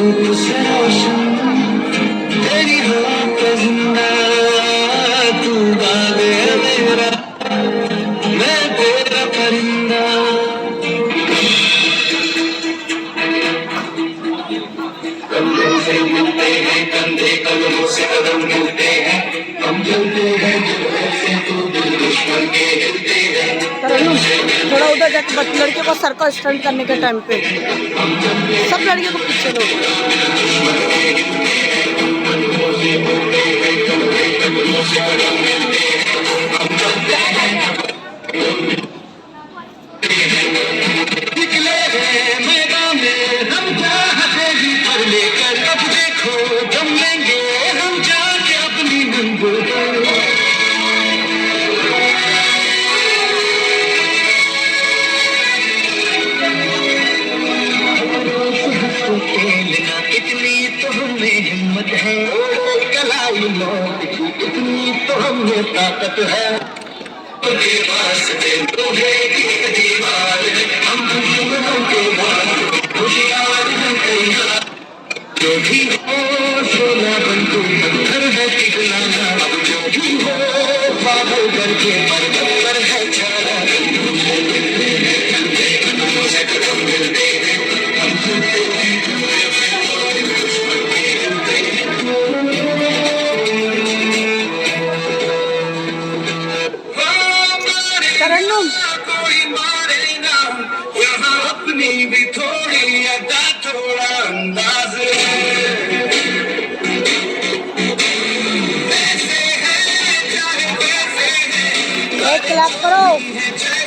से रोशन तेरी हो के जिंदा तू बाग है मेरा मैं तेरा परिंदा। कंधों से मिलते हैं कंधे कदमों से कदम मिलते हैं हम चलते हैं दिल से तो दिल दुश्मन के हिलते हैं। थोड़ा उधर जाके लड़के को सर्कल स्टंट करने के टाइम पे सब लड़के को पीछे लो। निकले हैं मैदान में हम चाहते ही पर लेकर अब देखो दम लेंगे हम जाके अपनी मंजिल पर। इतनी तो हमें हिम्मत है कलाई मौत की इतनी तो हमें ताकत है। के वास्ते तुम्हें एक दीवार है हम दुश्मनों के बाद होशियार हैं तैयार। जो भी हो सोना बन तू पत्थर है पिघलाना अब जो भी हो पागल करके पर्वत पर है छाना। से कदम मिलते हैं हम चलते हैं तरन्नुम कोई मारे ना यहाँ अपनी भी थोड़ी अदा थोड़ा अंदाज एक क्लैप करो। है।